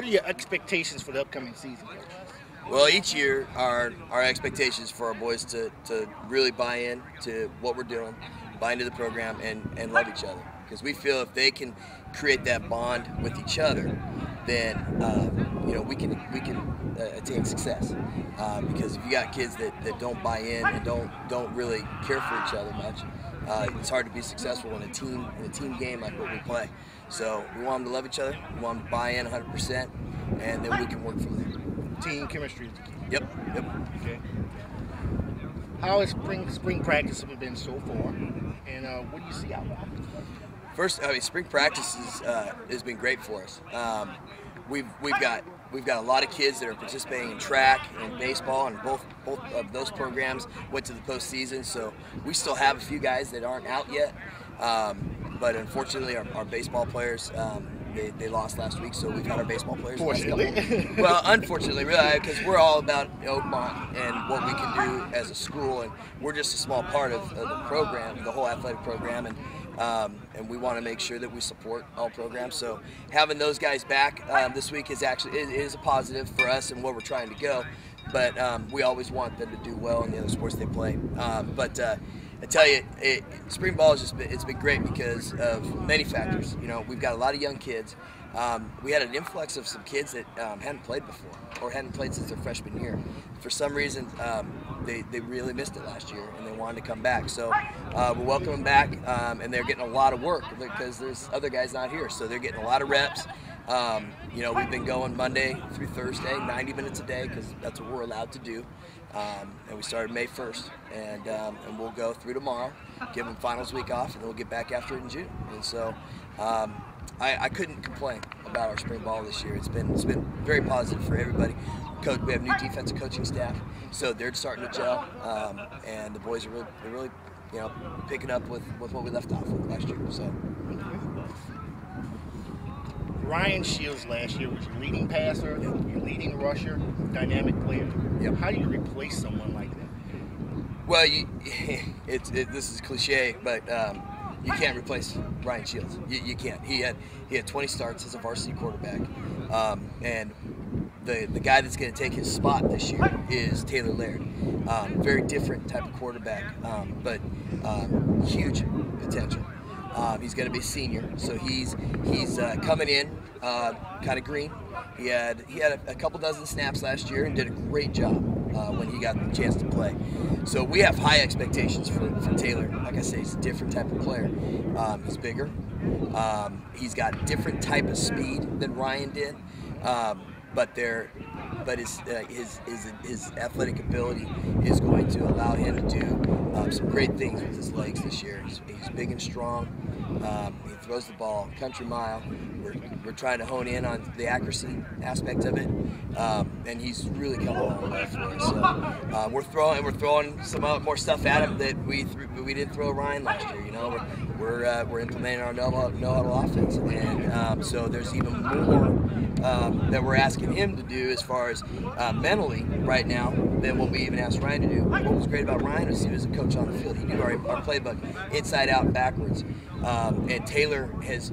are your expectations for the upcoming season, Coach? Well, each year our expectations for our boys to really buy in to what we're doing, buy into the program, and love each other. Because we feel if they can create that bond with each other, then we can attain success. Because if you got kids that don't buy in and don't really care for each other much, it's hard to be successful in a team game like what we play. So we want them to love each other. We want them to buy in 100%, and then we can work from there. Team chemistry is the key. Yep. Okay. How has spring practice been so far, and what do you see out there? First, spring practice has been great for us. We've got a lot of kids that are participating in track and baseball, and both of those programs went to the postseason. So we still have a few guys that aren't out yet, but unfortunately, our baseball players. They lost last week, so we've had our baseball players. Fortunately. Well, unfortunately, really, because we're all about Oakmont and what we can do as a school, and we're just a small part of the program, the whole athletic program, and we want to make sure that we support all programs. So having those guys back this week is a positive for us and where we're trying to go. But we always want them to do well in the other sports they play. I tell you, spring ball it's been great because of many factors. We've got a lot of young kids. We had an influx of some kids that hadn't played before or hadn't played since their freshman year. For some reason, they really missed it last year and they wanted to come back. So we're welcoming them back, and they're getting a lot of work because there's other guys not here. So they're getting a lot of reps. We've been going Monday through Thursday, 90 minutes a day, because that's what we're allowed to do. And we started May 1st, and we'll go through tomorrow, give them finals week off, and then we'll get back after it in June. And so I couldn't complain about our spring ball this year. It's been very positive for everybody. We have new defensive coaching staff, so they're starting to gel, and the boys are really picking up with what we left off with last year. So. Ryan Shields last year was your leading passer, your leading rusher, dynamic player. Yep. How do you replace someone like that? Well, this is cliche, but you can't replace Ryan Shields. You can't. He had 20 starts as a varsity quarterback, and the guy that's going to take his spot this year is Taylor Laird. Very different type of quarterback, but huge potential. He's going to be a senior, so he's coming in kind of green. He had a couple dozen snaps last year and did a great job when he got the chance to play. So we have high expectations for Taylor. Like I say, he's a different type of player. He's bigger. He's got a different type of speed than Ryan did. But his athletic ability is going to allow him to do some great things with his legs this year. He's big and strong. He throws the ball country mile. We're trying to hone in on the accuracy aspect of it, and he's really come a long way for us. So we're throwing some more stuff at him that we didn't throw Ryan last year. We're implementing our no-huddle offense, and so there's even more that we're asking him to do as far as mentally right now than what we even asked Ryan to do. What was great about Ryan was he was a coach on the field. He knew our playbook inside out and backwards. And Taylor has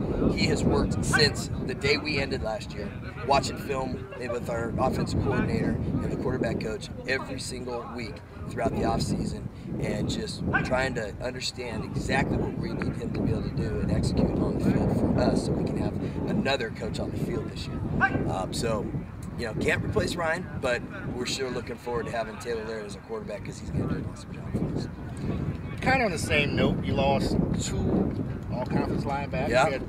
worked since the day we ended last year, watching film with our offensive coordinator and the quarterback coach every single week throughout the offseason, and just trying to understand exactly what we need him to be able to do and execute on the field for us so we can have another coach on the field this year. Can't replace Ryan, but we're sure looking forward to having Taylor Laird as a quarterback because he's going to do an awesome job for us. Kind of on the same note, you lost 2 all-conference linebackers. Yeah. You had,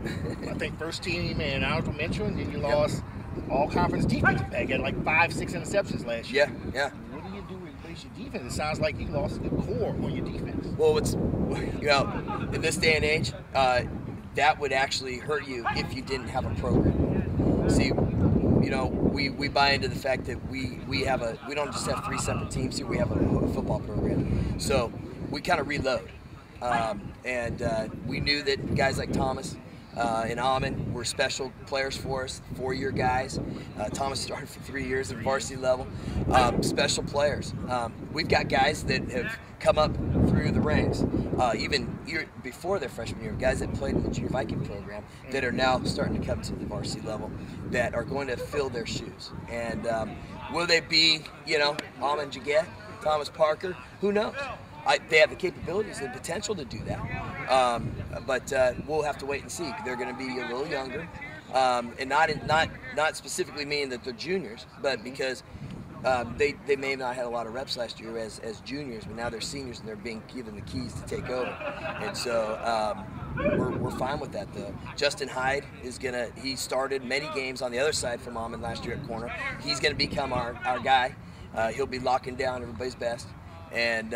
I think, first team and honorable mention, and then you lost all-conference defensive back. You had like 5-6 interceptions last year. Yeah. What do you do to replace your defense? It sounds like you lost the core on your defense. Well, in this day and age, that would actually hurt you if you didn't have a program. See, we buy into the fact that we don't just have 3 separate teams here. We have a football program. So we kind of reload. And we knew that guys like Thomas In Almond, we're special players for us, 4-year guys. Thomas started for 3 years at varsity level. Special players. We've got guys that have come up through the ranks, even before their freshman year, guys that played in the Junior Viking program that are now starting to come to the varsity level that are going to fill their shoes. And will they be, Almond Jaguet, Thomas Parker? Who knows? They have the capabilities and potential to do that, but we'll have to wait and see. They're going to be a little younger, and not specifically meaning that they're juniors, but because they may have not had a lot of reps last year as juniors, but now they're seniors and they're being given the keys to take over. And so we're fine with that, though. Justin Hyde he started many games on the other side from Almond last year at corner. He's going to become our guy. He'll be locking down everybody's best, and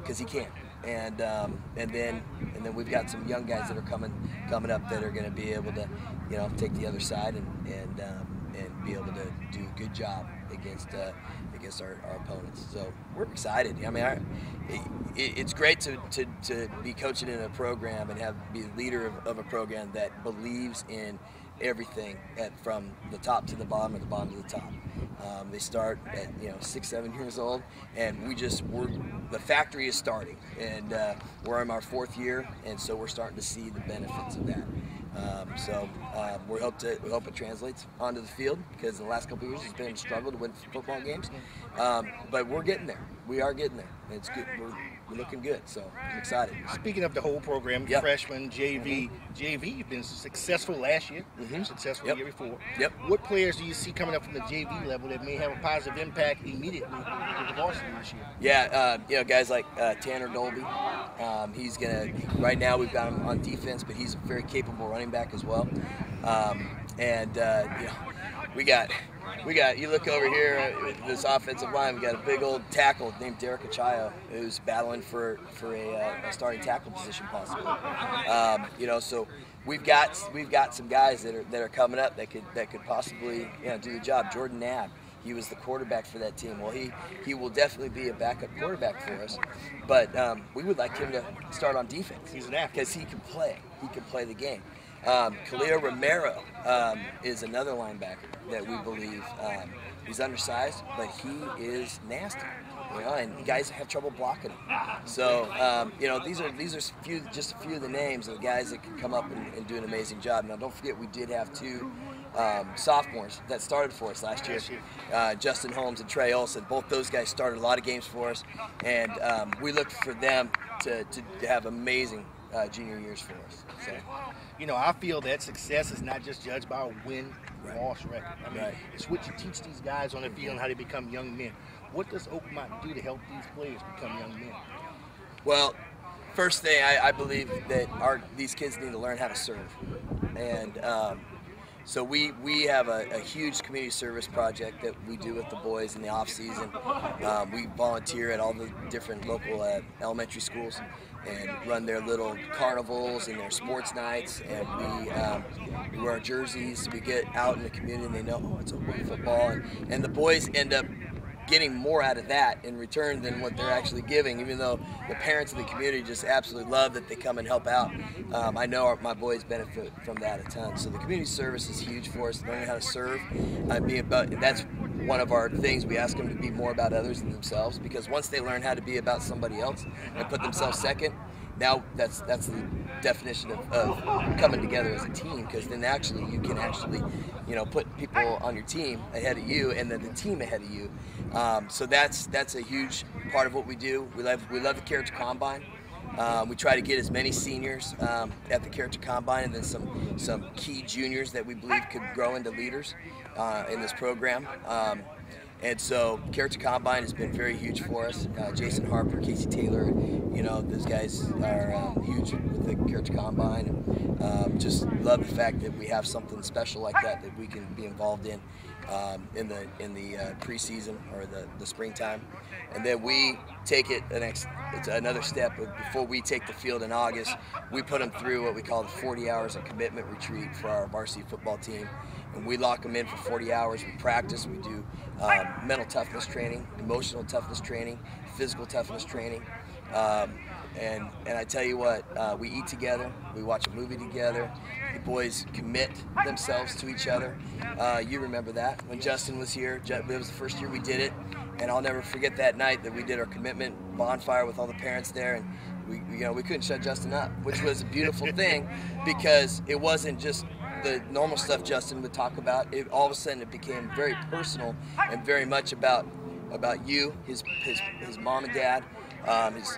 because he can. And then we've got some young guys that are coming up that are going to be able to, take the other side and be able to do a good job against our opponents. So we're excited. I mean, it's great to be coaching in a program and be the leader of a program that believes in everything from the top to the bottom, or the bottom to the top. They start at 6, 7 years old, and the factory is starting, and we're in our 4th year, and so we're starting to see the benefits of that. We hope it translates onto the field, because in the last couple of years it's been a struggle to win football games, but we're getting there. We are getting there. It's good. We're looking good, so I'm excited. Speaking of the whole program, freshman, JV, you've been successful last year, successful the year before. What players do you see coming up from the JV level that may have a positive impact immediately with the varsity this year? Guys like Tanner Dolby. Right now we've got him on defense, but he's a very capable running back as well. We got, you look over here at this offensive line, we got a big old tackle named Derek Achayo who's battling for a starting tackle position possibly. So we've got some guys that are coming up that could possibly do the job. Jordan Knapp, he was the quarterback for that team. Well, he will definitely be a backup quarterback for us, but we would like him to start on defense. He's an athlete because he can play. He can play the game. Khalil Romero is another linebacker that we believe he's undersized, but he is nasty. And guys have trouble blocking him. So these are just a few of the names of the guys that can come up and do an amazing job. Now, don't forget we did have 2 sophomores that started for us last year, Justin Holmes and Trey Olson. Both those guys started a lot of games for us, and we look for them to have amazing junior years for us. So. I feel that success is not just judged by a win-loss record. I mean, it's what you teach these guys on the field and how they become young men. What does Oakmont do to help these players become young men? Well, first thing, I believe that these kids need to learn how to serve. And so we have a huge community service project that we do with the boys in the off season. We volunteer at all the different local elementary schools and run their little carnivals and their sports nights, and we wear our jerseys. We get out in the community and they know, it's Oakmont football, and the boys end up getting more out of that in return than what they're actually giving, even though the parents in the community just absolutely love that they come and help out. I know my boys benefit from that a ton. So the community service is huge for us, learning how to serve. That's one of our things. We ask them to be more about others than themselves, because once they learn how to be about somebody else and put themselves second, now that's the definition of coming together as a team, because then you can put people on your team ahead of you, and then the team ahead of you. So that's a huge part of what we do. We love the Character Combine. We try to get as many seniors at the Character Combine, and then some key juniors that we believe could grow into leaders in this program. And so Character Combine has been very huge for us. Jason Harper, Casey Taylor, those guys are huge with the Character Combine. Just love the fact that we have something special like that we can be involved in the preseason or the springtime. And then we take it it's another step. Before we take the field in August, we put them through what we call the 40 hours of commitment retreat for our varsity football team. And we lock them in for 40 hours. We practice. We do mental toughness training, emotional toughness training, physical toughness training. And I tell you what, we eat together, we watch a movie together, the boys commit themselves to each other. You remember that when Justin was here. It was the first year we did it, and I'll never forget that night that we did our commitment bonfire with all the parents there, and we couldn't shut Justin up, which was a beautiful thing, because it wasn't just the normal stuff Justin would talk about. All of a sudden it became very personal and very much about you, his mom and dad,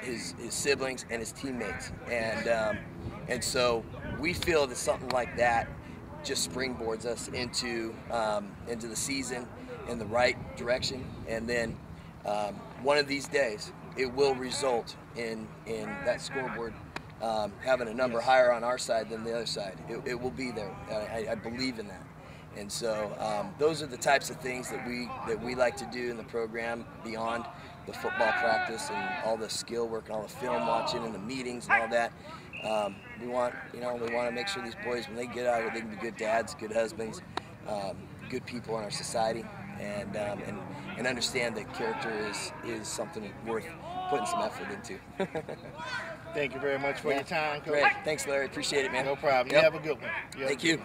his siblings, and his teammates, and so we feel that something like that just springboards us into the season in the right direction, and then one of these days it will result in that scoreboard having a number higher on our side than the other side. It will be there. I believe in that. And so those are the types of things that we like to do in the program beyond the football practice and all the skill work and all the film watching and the meetings and all that. We want to make sure these boys, when they get out of it, they can be good dads, good husbands, good people in our society, and understand that character is something worth putting some effort into. Thank you very much for your time, Coach. Great. Thanks, Larry. Appreciate it, man. No problem. Yep. You have a good one. Thank you.